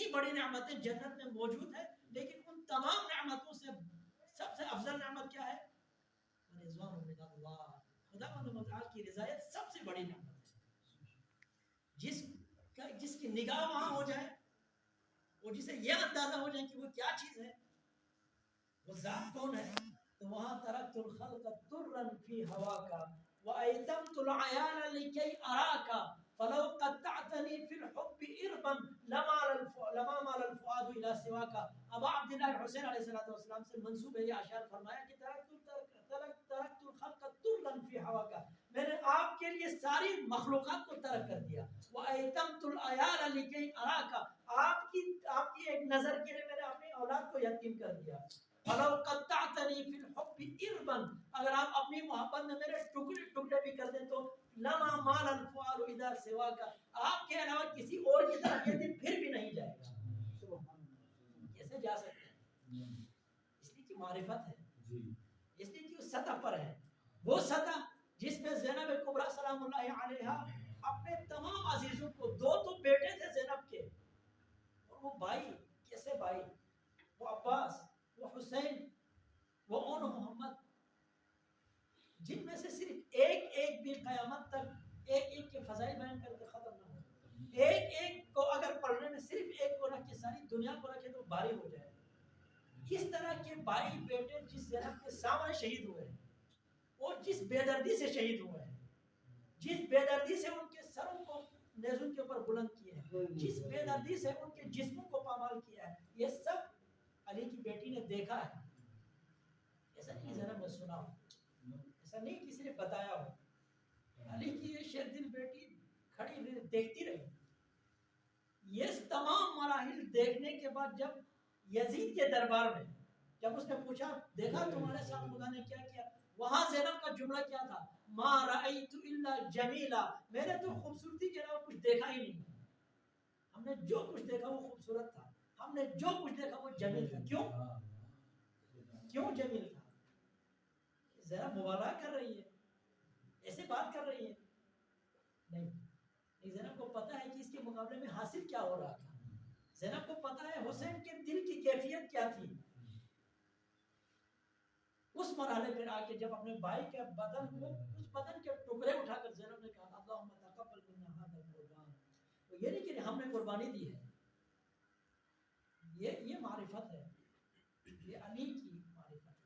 اتنی بڑی نعمتیں جنت میں موجود ہیں، لیکن ان تمام نعمتوں سے سب سے افضل نعمت کیا ہے؟ رضوان من اللہ، خدا متعال کی رضایت سب سے بڑی نعمت ہے۔ جس کی نگاہ وہاں ہو جائے اور جسے یہ اندازہ ہو جائے کہ وہ کیا چیز ہے، وہ ذات کون ہے، تو وہاں ترکت الخلق ترا فی ہواکا وایتمت العیال لکی اراکا فلو قطعتنی فی الحب اربا لما مال الفؤاد الى سواکا۔ ابا عبداللہ حسین علیہ السلام سے منسوب ہے یہ اشعار، فرمایا کہ ترکت الخلق ترا فی ہواکا، میں نے آپ کے لیے ساری مخلوقات کو ترک کر دیا، وایتمت العیال لکی اراکا، آپ کی ایک نظر کے لیے میں نے اپنی اولاد کو یتیم کر دیا، فلو قطعتنی فی الحب اربا، اگر آپ اپنی محبت میں میرے ٹکڑے ٹکڑے بھی کر دیں تو لما مال الفؤاد اذا سواک، آپ کے علاوہ کسی اور کی طرف یہ دل پھر بھی نہیں جائے گا۔ کیسے جا سکتے ہیں؟ اس لیے کہ معرفت ہے، اس لیے کہ اس سطح پر ہے، وہ سطح جس میں زینب کبریٰ سلام اللہ علیہا اپنے تمام عزیزوں کو، دو تو بیٹے تھے زینب کے، اور وہ بھائی، کیسے بھائی، وہ عباس، وہ حسین، وہ اون محمد، جن میں سے صرف ایک بھی قیامت تک ایک کے فضائل بیان کر کے ختم نہ ہو، ایک کو اگر پڑھنے میں صرف ایک کو رکھ کے ساری دنیا کو رکھے تو بھاری ہو جائے۔ اس طرح کے بھائی بیٹے جس زینب کے سامنے شہید ہوئے ہیں، اور جس بے دردی سے شہید ہوئے ہیں، جس بے دردی سے ان کے سروں کو نیزوں کے اوپر بلند کیے ہیں، جس بے دردی سے ان کے جسموں کو پامال کیا ہے، یہ سب علی کی بیٹی نے دیکھا ہے۔ ایسا نہیں زینب نے سنا ہو، ایسا نہیں کسی نے بتایا ہو، علی کی یہ شیر دل بیٹی کھڑی رہی، دیکھتی رہی۔ یہ تمام مراحل دیکھنے کے بعد جب یزید کے دربار میں جب اس نے پوچھا دیکھا تمہارے ساتھ خدا نے کیا کیا، وہاں زینب کا جملہ کیا تھا؟ ما رأیت الا جمیلا، میں نے تو خوبصورتی کے علاوہ کچھ دیکھا ہی نہیں، ہم نے جو کچھ دیکھا وہ خوبصورت تھا، ہم نے جو کچھ دیکھا وہ جمیل تھا۔ کیوں جمیل تھا؟ ذرا مبالغہ کر رہی ہے، ایسے بات کر رہی ہے؟ نہیں، زینب کو پتا ہے کہ اس کے مقابلے میں حاصل کیا ہو رہا تھا، زینب کو پتا ہے حسین کے دل کی کیفیت کیا تھی۔ اس مرحلے پر آ کے جب اپنے بھائی کے بدن کو، اس بدن کے ٹکڑے اٹھا کر زینب نے کہا اللہم تقبل منا ھذا القربان، تو یہ نہیں کہ ہم نے قربانی دی ہے، یہ معرفت ہے، یہ علی کی معرفت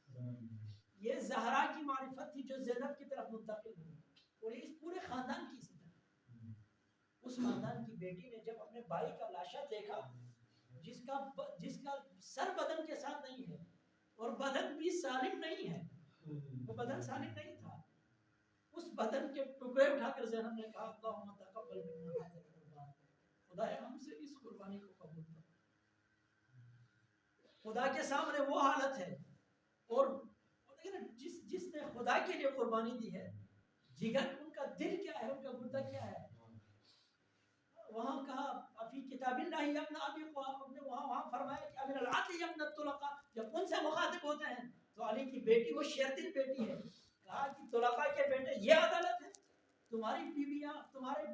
ہے، یہ زہرا کی معرفت تھی جو زینب کی طرف منتقل ہوئی، اور اس پورے خاندان کی اسی طرح۔ اس خاندان کی بیٹی نے جب اپنے بھائی کا لاشا دیکھا جس کا سر بدن کے ساتھ نہیں ہے اور بدن بھی سالم نہیں ہے، وہ بدن سالم نہیں تھا، اس بدن کے ٹکڑے اٹھا کر زینب نے کہا اللہم تقبل منا ھذا القربان، خدایا ہم سے اس قربانی کو قبول کر۔ خدا کے سامنے وہ حالت ہے، اور جس نے خدا کے لیے قربانی دی ہے، جگر ان کا دل کیا ہے، ان کا گردہ کیا ہے، وہاں کہا فی کتاب اللہ یا ابن ابی قحافہ نے وہاں فرمایا کہ ابن العاص یا ابن الطلقاء، جب ان سے مخاطب ہوتے ہیں تو علی کی بیٹی وہ شیرتل بیٹی ہے، کہا کہ طلقاء کے بیٹے یہ عدالت ہے، تمہاری بیویاں تمہارے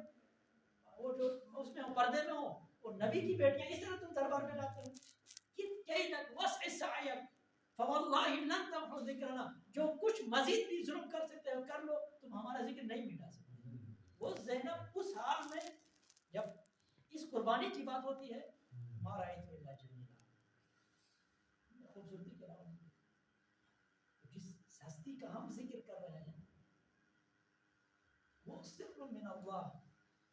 وہ جو اس میں پردے میں ہو، اور نبی کی بیٹیاں اس طرح تم دربار میں لاتے ہو، کہ وسع سعیک فواللہ لن تمحو ذکرنا، جو کچھ مزید بھی ظلم کر سکتے ہو کر لو، تم ہمارا ذکر نہیں مٹا سکتے۔ وہ زینب اس حال میں جب اس قربانی کی بات ہوتی ہے، ما رأیت الا جمیلا، خوبصورتی کے علاوہ جس ہستی کا ہم ذکر کر رہے ہیں وہ سر من اللہ،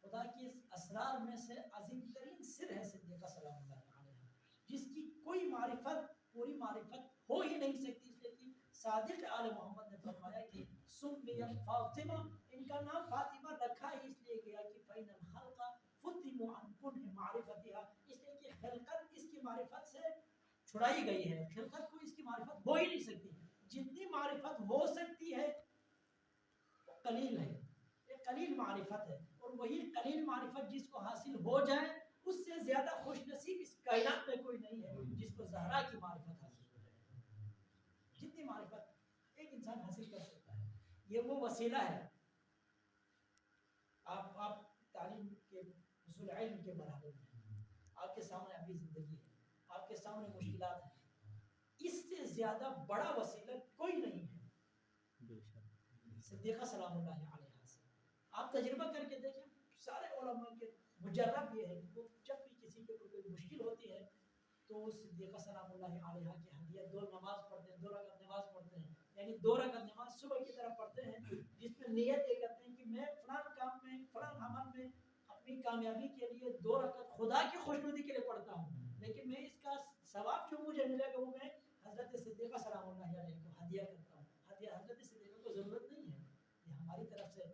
خدا کے اسرار میں سے عظیم ترین سر ہے صدیقہ سلام اللہ علیہ، جس کی کوئی معرفت پوری معرفت ہو ہی نہیں سکتی، اس لیے کہ صادق آل محمد نے فرمایا کہ سمیت فاطمہ، ان کا نام فاطمہ رکھا ہی اس لیے گیا کہ فین الخلق فتنوا عن کنہ معرفتها، اس لیے کہ خلقت اس کی معرفت سے چھڑائی گئی ہے، خلقت کو اس کی معرفت ہو ہی نہیں سکتی، جتنی معرفت ہو سکتی ہے قلیل ہے، ایک قلیل معرفت ہے، اور وہی قلیل معرفت جس کو حاصل ہو جائے اس سے زیادہ خوش نصیب اس کائنات میں کوئی نہیں ہے جس کو زہرا کی معرفت حاصل ہو جائے۔ جتنی معرفت ایک انسان حاصل کر سکتا ہے یہ وہ وسیلہ ہے۔ آپ تعلیم کے حصول علم کے مرحلے میں آپ کے سامنے سامنے ابھی زندگی ہے, آپ کے سامنے مشکلات ہیں, اس سے زیادہ بڑا وسیلہ کوئی نہیں ہے صدیقہ سلام اللہ علیہ سے. آپ تجربہ کر کے دیکھیں, سارے علماء کے مجرب یہ ہے کہ وہ جب بھی کسی کے اوپر کوئی مشکل ہوتی ہے تو صدیقہ سلام اللہ علیہ کی ہدیہ 2 نماز پڑھتے ہیں, 2 رکعت نماز پڑھتے ہیں, یعنی 2 رکعت نماز صبح کی طرف پڑھتے ہیں جس میں نیت یہ کرتے ہیں کہ میں فلاں کام میں فلاں عمل میں اپنی کامیابی کے لیے 2 رکعت خدا کی خوشنودی کے لیے پڑھتا ہوں, لیکن میں اس کا ثواب جو مجھے ملے گا وہ میں حضرت صدیقہ سلام اللہ علیہ کو ہدیہ کرتا ہوں. ہدیہ حضرت صدیقہ کو ضرورت نہیں ہے, یہ ہماری طرف سے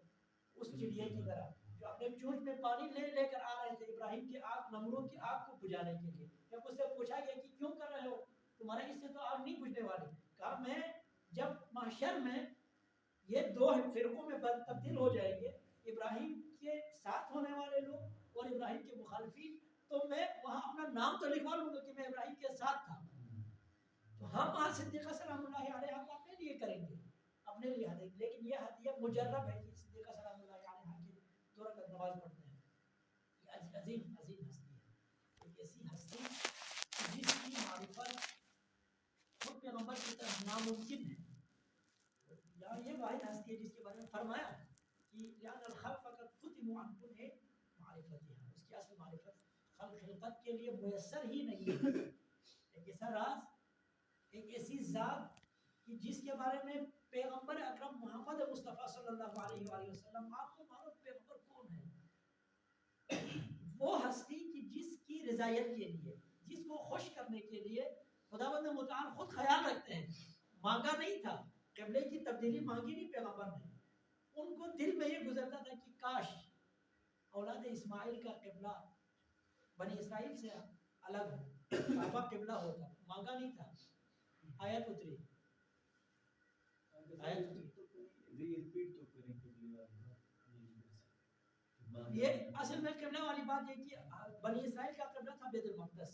اس چڑیا کی طرح جو اپنے چونچ میں پانی لے کر آ رہے تھے ابراہیم کی آگ, نمرود کی آگ کو بجھانے کے لیے. جب اس سے پوچھا گیا کہ کیوں کر رہے ہو, تمہارے اس سے تو آگ نہیں بجھنے والی, کہا میں جب محشر میں یہ 2 فرقوں میں تبدیل ہو جائیں گے, ابراہیم کے ساتھ ہونے والے لوگ اور ابراہیم کے مخالفین, تو میں وہاں اپنا نام تو لکھوا لوں گا کہ میں ابراہیم کے ساتھ تھا. تو ہم وہاں صدیقہ سلام اللہ علیہ کو اپنے لیے کریں گے, اپنے لیے ہدیہ, لیکن یہ ہدیہ مجرب ہے کہ صدیقہ سلام اللہ علیہ کی 2 رکعت نماز پڑھتے ہیں. یہ عظیم عظیم ہستی ہے, ایک ایسی ہستی جس کی معرفت خود پیغمبر کی طرف ناممکن ہے. یہاں یہ واحد ہستی ہے جس کے بارے میں فرمایا کہ لأن الخلق قد ختموا عن كل معرفتها, اس کی اصل معرفت خلقت کے لیے میسر ہی نہیں ہے. ایک ایسا راز, ایک ایسی ذات کہ جس کے بارے میں پیغمبر اکرم محمد مصطفیٰ صلی اللہ علیہ وآلہ وسلم, آپ کو معلوم پیغمبر کون ہے, وہ ہستی کہ جس کی رضایت کے لیے, جس کو خوش کرنے کے لیے خداوند متعال خود خیال رکھتے ہیں. مانگا نہیں تھا, قبلے کی تبدیلی مانگی نہیں پیغمبر نے, ان کو دل میں یہ گزرتا تھا کہ کاش اولاد اسماعیل کا قبلہ بنی اسرائیل سے الگ ہو, کعبہ قبلہ ہوتا. مانگا نہیں تھا, آیت اتری. یہ اصل میں قبلہ والی بات ہے کہ بنی اسرائیل کا قبلہ تھا بیت المقدس.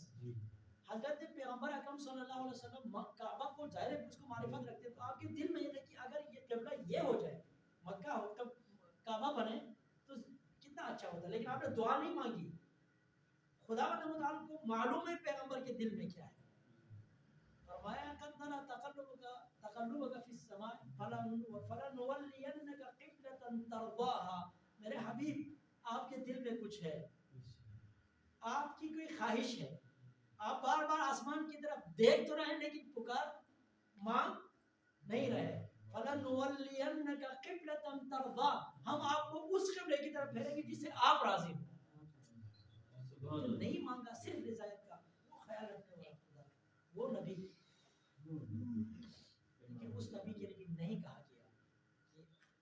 حضرت پیغمبر اکرم صلی اللہ علیہ وسلم کعبہ کو ظاہر ہے اس کو معرفت رکھتے, تو آپ کے دل میں یہ تھا کہ اگر یہ قبلہ یہ ہو جائے, مکہ ہو تب کعبہ بنے تو کتنا اچھا ہوتا. لیکن آپ نے دعا نہیں مانگی, خداوند متعال کو معلوم ہے پیغمبر کے دل میں کیا ہے. فرمایا قد نرى تقلبك في السماء فلنولينك قبلة ترضاها. میرے حبیب آپ کے دل میں کچھ ہے, آپ کی کوئی خواہش ہے, آپ بار بار آسمان کی طرف دیکھ تو رہے لیکن پکار مانگ نہیں رہے. فلنولينك قبلة ترضاها, ہم آپ کو اس قبلے کی طرف پھیریں گے جس سے آپ راضی ہو. جو نہیں مانگا صرف رضایت کا, وہ خیال رکھنے والا خدا, وہ نبی, لیکن اس نبی کے لیے نہیں کہا گیا کہ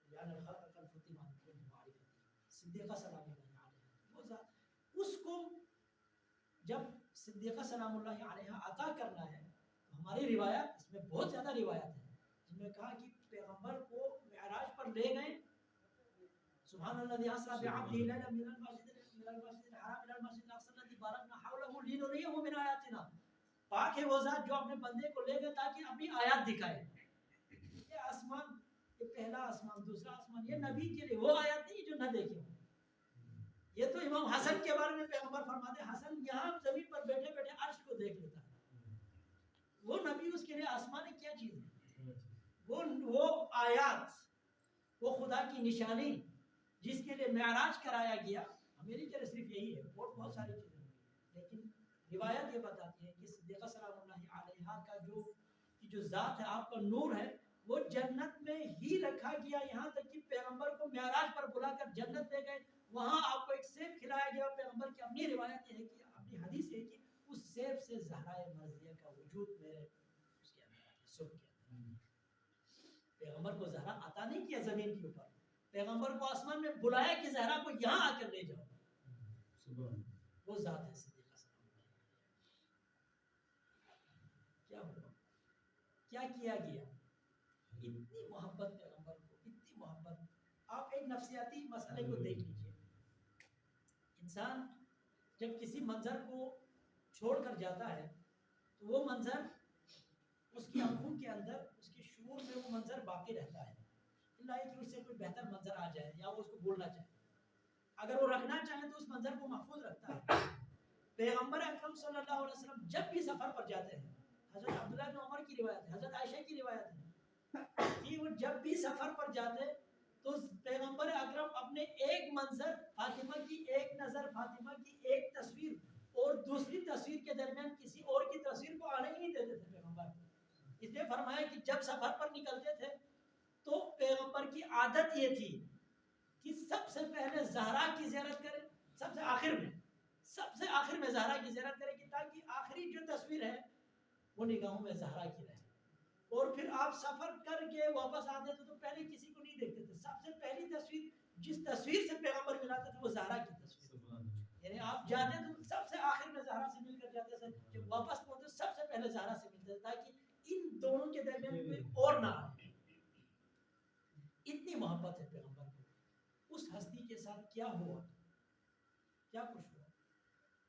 یعنی الخلق قد ختموا عن كل معرفة. صدیقہ سلام اللہ علیہ وہ ذات, اس کو جب صدیقہ سلام اللہ علیہ عطا کرنا ہے تو ہماری روایات, اس میں بہت زیادہ روایات ہیں جن میں کہا کہ پیغمبر کو معراج پر لے گئے, سبحان الذي اسرى بعبده ليلا من المسجد الحرام الى المسجد الاقصى الذي باركنا حوله لنريه من آياتنا. پاک ہے وہ ذات جو اپنے بندے کو لے گئے تاکہ اپنی آیات دکھائے. یہ آسمان, یہ پہلا آسمان, دوسرا آسمان, یہ نبی کے لیے وہ آیات نہیں جو نہ دیکھے ہوں. یہ تو امام حسن کے بارے میں پیغمبر فرماتے ہیں, حسن یہاں زمین پر بیٹھے بیٹھے عرش کو دیکھ لیتا ہے. وہ نبی, اس کے لیے آسمان کیا چیز ہے, وہ آیات, وہ خدا کی نشانی جس کے لیے معراج کرایا گیا. میری کیا صرف یہی ہے, اور بہت ساری چیزیں ہیں, لیکن روایت یہ بتاتی ہے کہ صدیقہ سلام اللہ علیہ کا جو ذات ہے, آپ کا نور ہے, وہ جنت میں ہی رکھا گیا. یہاں تک کہ پیغمبر کو معراج پر بلا کر جنت لے گئے, وہاں آپ کو ایک سیب کھلایا گیا. پیغمبر کی اپنی روایت ہے کہ, اپنی حدیث ہے کہ اس سیب سے زہرا مرضیہ کا وجود میرے اس کے اندر ہے, سب کے اندر. پیغمبر کو زہرا عطا نہیں کیا زمین کے اوپر, پیغمبر کو آسمان میں بلایا کہ زہرا کو یہاں آ کر لے جاؤ. وہ ذات ہے صدیقہ سلام اللہ. کیا ہوا, کیا کیا گیا, اتنی محبت پیغمبر کو, اتنی محبت. آپ ایک نفسیاتی مسئلے کو دیکھ لیجئے, انسان جب کسی منظر کو چھوڑ کر جاتا ہے تو وہ منظر اس کی آنکھوں کے اندر, اس کے شعور میں وہ منظر باقی رہتا ہے, اللہ کہ اس سے کوئی بہتر منظر آ جائے یا وہ اس کو بولنا چاہے. اگر وہ رکھنا چاہے تو اس منظر کو محفوظ رکھتا ہے. پیغمبر اکرم صلی اللہ علیہ وسلم جب بھی سفر پر جاتے ہیں، حضرت عبداللہ بن عمر کی روایت ہے، حضرت عائشہ کی روایت ہے کہ وہ جب بھی سفر پر جاتے تو پیغمبر اکرم اپنے ایک منظر، فاطمہ کی ایک نظر، فاطمہ کی ایک تصویر اور دوسری تصویر کے درمیان کسی اور کی تصویر کو آنے ہی نہیں دیتے تھے پیغمبر۔ اس لیے فرمایا کہ جب سفر پر نکلتے تھے تو پیغمبر کی عادت یہ تھی کہ سب سے پہلے زہرا کی زیارت کریں، سب سے آخر میں زہرا کی زیارت کریں، کہ تاکہ آخری جو تصویر ہے وہ نگاہوں میں زہرا کی رہے۔ اور پھر آپ سفر کر کے واپس آتے تھے تو پہلے کسی کو نہیں دیکھتے تھے، سب سے پہلی تصویر جس تصویر سے پیغمبر ملاتے تھے وہ زہرا کی تصویر، یعنی آپ جاتے تو سب سے آخر میں زہرا سے مل کر جاتے تھے، جب واپس پہنچتے سب سے پہلے زہرا سے ملتے تھے تاکہ ان دونوں کے درمیان کوئی اور نہ آئے۔ اتنی محبت ہے پیغمبر کو۔ اس ہستی کے ساتھ کیا ہوا، کیا کچھ ہوا؟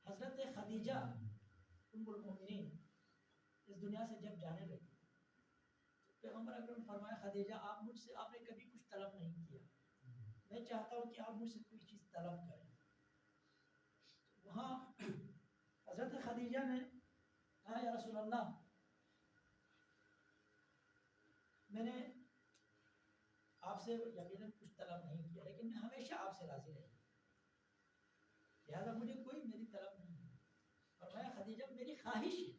حضرت خدیجہ ام المؤمنین اس دنیا سے جب جانے لگی، پیغمبر اکرم فرمایا خدیجہ آپ مجھ سے آپ نے کبھی کچھ طلب نہیں کیا، میں چاہتا ہوں کہ آپ مجھ سے کوئی چیز طلب کریں۔ وہاں حضرت خدیجہ نے کہا یا رسول اللہ میں نے آپ سے یقیناً کچھ طلب نہیں کیا لیکن میں ہمیشہ آپ سے راضی رہی، لہٰذا مجھے کوئی میری طلب نہیں ہے۔ فرمایا خدیجہ میری خواہش ہے۔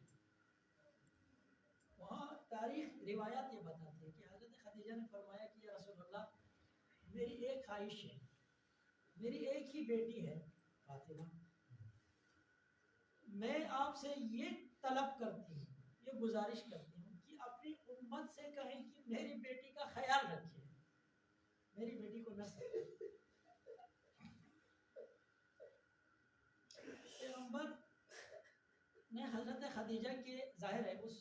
وہاں تاریخ روایات یہ بتاتی ہے کہ حضرت خدیجہ نے فرمایا کہ یا رسول اللہ میری ایک خواہش ہے، میری ایک ہی بیٹی ہے فاطمہ، میں آپ سے یہ طلب کرتی ہوں، یہ گزارش کرتی ہوں کہ اپنی امت سے کہیں کہ میری بیٹی کا خیال رکھے، میری بیٹی کو نہ سکے۔ پیغمبر نے حضرت خدیجہ کے ظاہر ہے اس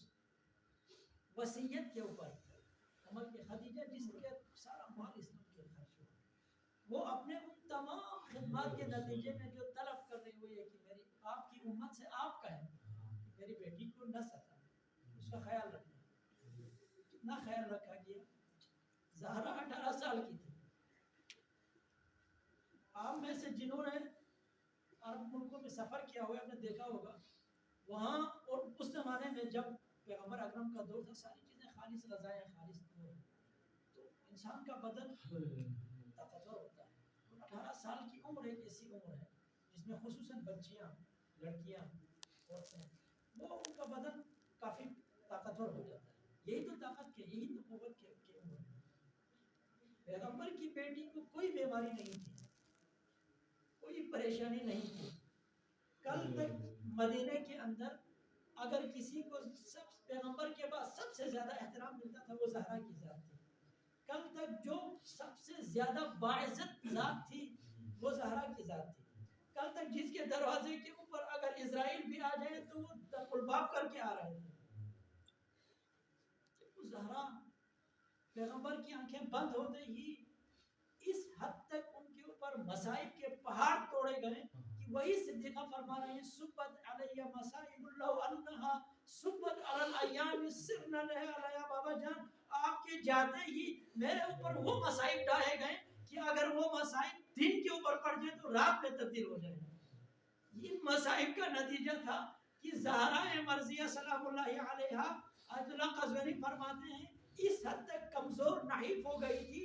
وصیت کے اوپر عمل کے، خدیجہ جس کے سارا مال اسلام کے خرچ ہوا، وہ اپنے ان تمام خدمات کے نتیجے میں جو طلب کر رہی ہوئی ہے کہ میری آپ کی امت سے آپ کہیں میری بیٹی کو نہ ستا، اس کا خیال رکھنا۔ کتنا خیال رکھا گیا؟ زہرا 18 سال کی تھی۔ آپ میں سے جنہوں نے عرب ملکوں میں سفر کیا ہوا آپ نے دیکھا ہوگا، وہاں اور اس زمانے میں جب پیغمبر اکرم کا دور تھا ساری چیزیں خالص غذائیں خالص تھے، تو انسان کا بدن طاقتور ہوتا ہے۔ 18 سال کی عمر ایک ایسی عمر ہے جس میں خصوصاً بچیاں، لڑکیاں، عورتیں، وہ ان کا بدن کافی طاقتور ہو جاتا ہے۔ یہی تو طاقت کے، یہی تو قوت کی عمر ہے۔ پیغمبر کی بیٹی کو کوئی بیماری نہیں تھی، کوئی پریشانی نہیں تھی۔ کل تک مدینے کے اندر اگر کسی کو پیغمبر کے بعد سب سے زیادہ احترام ملتا تھا وہ زہرا کی ذات تھی۔ کل تک جو سب سے زیادہ باعزت ذات تھی وہ زہرا کی ذات تھی۔ کل تک جس کے دروازے کے اوپر اگر اسرائیل بھی آ جائے تو وہ الباب کر کے آ رہے تھے۔ زہرا پیغمبر کی آنکھیں بند ہوتے ہی اس حد تک ان کے اوپر مصائب کے پہاڑ توڑے گئے کہ وہی صدیقہ فرما رہے ہیں سبت علیہ مصائب اللہ انہا سبت علی الایام سرنا لہا علیہ بابا جان، آپ کے جاتے ہی میرے اوپر وہ مصائب ڈالے گئے کہ اگر وہ مصائب دن کے اوپر پڑ جائے تو رات میں تبدیل ہو جائے۔ ان مصائب کا نتیجہ تھا کہ زہرا مرضیہ سلام اللہ علیہا آیت اللہ قزوینی فرماتے ہیں اس حد تک کمزور نحیف ہو گئی تھی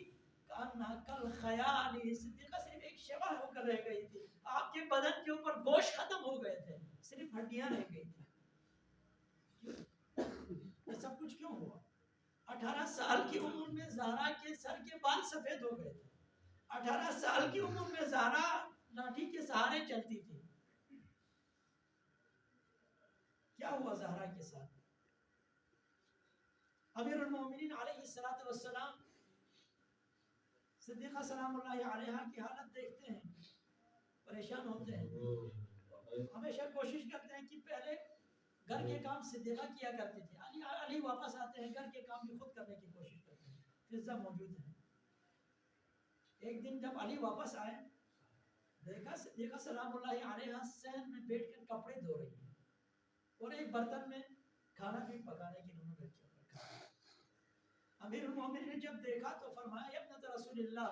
کل خیال، صدیقہ صرف ایک شبح ہو کر رہ گئی تھی، آپ کے بدن کے اوپر گوشت ختم ہو گئے تھے، صرف ہڈیاں رہ گئی تھی۔ یہ سب کچھ کیوں ہوا؟ 18 سال کی عمر میں زہرا کے سر کے بال سفید ہو گئے تھے، 18 سال کی عمر میں زہرا لاٹھی کے سہارے چلتی تھی۔ کیا ہوا زہرا کے ساتھ؟ امیر المومنین علیہ السلام صدیقہ سلام اللہ علیہا کی حالت دیکھتے ہیں، پریشان ہوتے ہیں، ہمیشہ کوشش کرتے ہیں کہ پہلے گھر کے کام صدیقہ کیا کرتے تھے، علی واپس آتے ہیں گھر کے کام بھی خود کرنے کی کوشش کرتے ہیں، فضہ موجود ہے۔ ایک دن جب علی واپس آئے دیکھا صدیقہ سلام اللہ علیہا صحن میں بیٹھ کر کپڑے دھو رہی ہیں اور ایک برتن میں کھانا بھی پکانے کی انہوں نے رکھا۔ امیر المومنین نے جب دیکھا تو فرمایا ابنت رسول اللہ،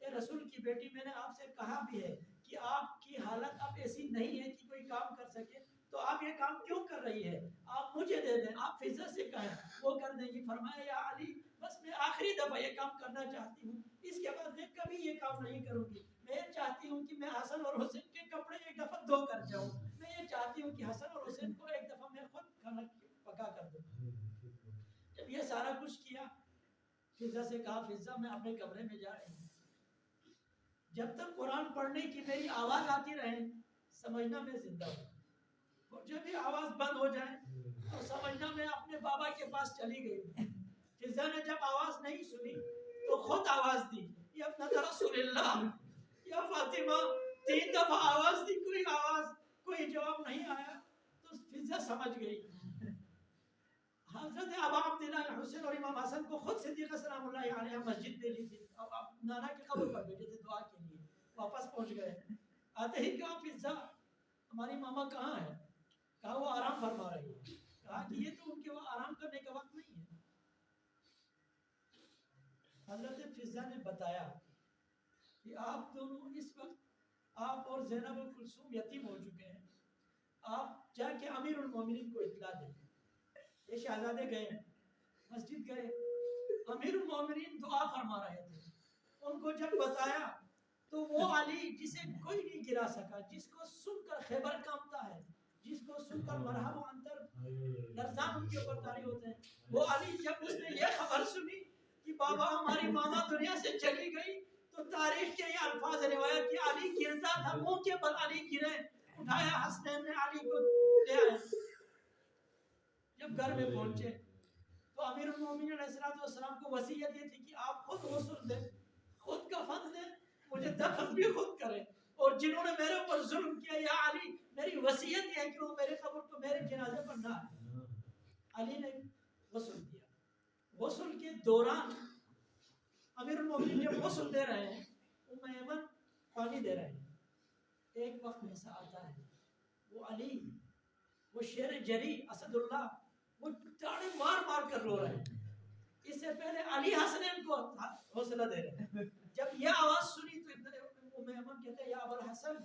اے رسول کی بیٹی میں نے آپ سے کہا بھی ہے کہ آپ کی حالت اب ایسی نہیں ہے کہ کوئی کام کر سکے، تو آپ یہ کام کیوں کر رہی ہے، آپ مجھے دے دیں، آپ فضا سے کہیں وہ کر دیں گی۔ فرمایا یا علی بس میں آخری دفعہ یہ کام کرنا چاہتی ہوں، اس کے بعد میں کبھی یہ کام نہیں کروں گی۔ میں یہ چاہتی ہوں کہ میں حسن اور حسین کے کپڑے ایک دفعہ دھو کر جاؤں، میں یہ چاہتی ہوں کہ حسن اور حسین کو ایک دفعہ میں خود کھانا پکا کر دوں۔ جب یہ سارا کچھ کیا، فضا سے کہا فضا میں اپنے کمرے میں جا رہی ہوں، جب تک قرآن پڑھنے کی میری آواز آتی رہے سمجھنا میں زندہ ہوں، اور جب یہ آواز بند ہو جائے تو سمجھنا میں اپنے بابا کے پاس چلی گئی۔ فضا نے جب آواز نہیں سنی تو خود آواز دی، یا ابنت رسول اللہ، یا فاطمہ، 3 دفعہ آواز دی، کوئی جواب نہیں آیا، تو فضا سمجھ گئی۔ حضرت ابا عبداللہ حسین اور امام حسن کو خود صدیقہ سلام اللہ علیہ مسجد میں لی تھی، اب نانا کی قبر پر بیٹھے تھے دعا کے لیے، واپس پہنچ گئے، آتے ہی کہا فضا ہماری ماما کہاں ہے؟ کہا وہ آرام فرما رہی ہے۔ کہا کہ یہ تو ان کے آرام کرنے کا وقت نہیں ہے۔ حضرت فضا نے بتایا کہ آپ دونوں اس وقت، آپ اور زینب کلثوم یتیم ہو چکے ہیں، آپ جا کے امیر المومنین کو اطلاع دیں۔ یہ شہزادے گئے، مسجد گئے، امیر المومنین دعا فرما رہے تھے، ان کو جب بتایا تو وہ علی جسے کوئی نہیں گرا سکا، جس کو سن کر خیبر کانپتا ہے، جس کو سن کر مرحب و انتر لرزان ان کے اوپر طاری ہوتے ہیں، وہ علی جب اس نے یہ خبر سنی کہ بابا ہماری ماما دنیا سے چلی گئی، تو تاریخ کے یہ الفاظ روایت کی علی گرتا تھا، منہ کے بل علی گرے، اٹھایا حسنین نے علی کو لے آئے۔ جب گھر میں پہنچے تو امیر المومنین علیہ السلام کو وصیت یہ تھی کہ آپ خود غسل دیں، خود کفن دیں، مجھے دفن بھی خود کریں، اور جنہوں نے میرے اوپر ظلم کیا یا علی میری وصیت یہ ہے کہ وہ میرے قبر پر میرے جنازے پر نہ آئے۔ علی نے غسل دیا۔ غسل کے دوران امیر المومنین جب غسل دے رہے ہیں، ام ایمن پانی دے رہے ہیں، ایک وقت ایسا آتا ہے وہ علی، وہ شیر جری اسد اللہ، وہ تاڑے مار مار کر رو رہے ہیں، اس سے پہلے علی حسنین کو حوصلہ دے رہے ہیں۔ جب یہ آواز سنی تو ام ایمن کہتے ہیں یا ابو الحسن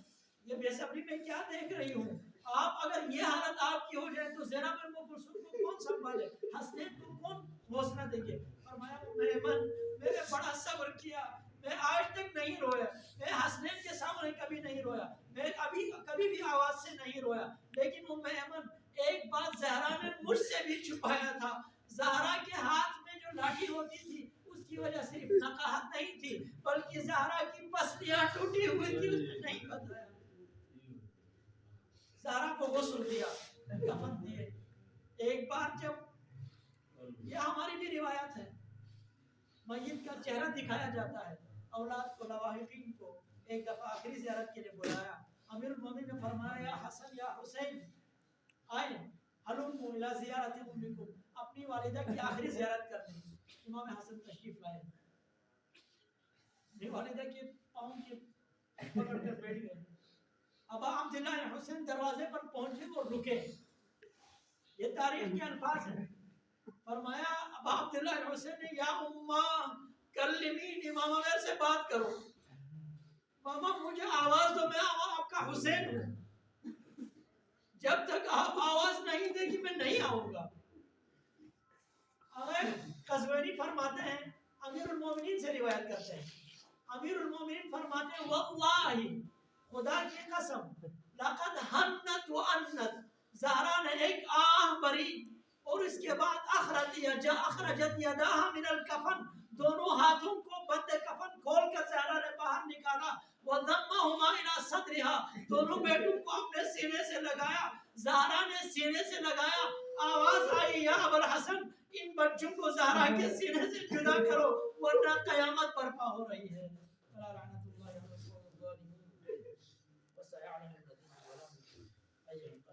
یہ بے صبری میں کیا دیکھ رہی ہوں، آپ اگر یہ حالت آپ کی ہو جائے تو زینب بنت کلثوم کو کون سنبھالے، حسنین کو کون حوصلہ دے گے؟ فرمایا ام ایمن میں نے بڑا صبر کیا، میں آج تک نہیں رویا، میں حسنین کے سامنے کبھی نہیں رویا، میں کبھی بھی آواز سے نہیں رویا، لیکن ام ایمن ایک بات زہرا نے مجھ سے بھی چھپایا تھا، زہرا کے ہاتھ میں جو لاٹھی ہوتی تھی اس کی وجہ صرف نقاہت نہیں تھی بلکہ زہرا کی پسلیاں ٹوٹی ہوئی تھی، اس نے نہیں بتایا۔ زہرا کو غسل دیا، کفن دیے۔ ایک بار جب یہ ہماری بھی روایت ہے، میت کا چہرہ دکھایا جاتا ہے، اولاد کو لواحقین کو ایک دفعہ آخری زیارت کے لیے بلایا، امیر المومنین نے فرمایا یا حسن یا حسین آئیں حلموا الی زیارت امکم، اپنی والدہ کی آخری زیارت کرنے۔ امام حسن تشریف لائے، اپنی والدہ کے پاؤں کے پکڑ کر بیٹھ گئے۔ ابا عبداللہ حسین دروازے پر پہنچے اور رکے، یہ تاریخ کے الفاظ ہیں۔ فرمایا ابا عبداللہ حسین نے یا اماں کلمین، ماما میرے سے بات کرو، ماما مجھے آواز دو، میں آپ کا حسین ہوں، جب تک آپ آواز نہیں دے گی میں نہیں آؤں گا۔ قزوینی فرماتے ہیں، امیر المومنین سے روایت کرتے ہیں، امیر المومنین فرماتے ہیں واللہ خدا کی قسم لقد حنت وانت، زہرا نے ایک آہ بری اور اس کے بعد اخرجت یداها من الکفن، دونوں ہاتھوں کو بند کفن کھول کر زہرا نے باہر نکالا، وضمہما الى صدرها، دونوں بیٹوں کو اپنے سینے سے لگایا، زہرا نے سینے سے لگایا، آواز آئی یا ابو الحسن ان بچوں کو زہرا کے سینے سے جدا کرو ورنہ قیامت برپا ہو رہی ہے۔ لعنت اللہ علی الظالمین وسيعلم الذين ظلموا أي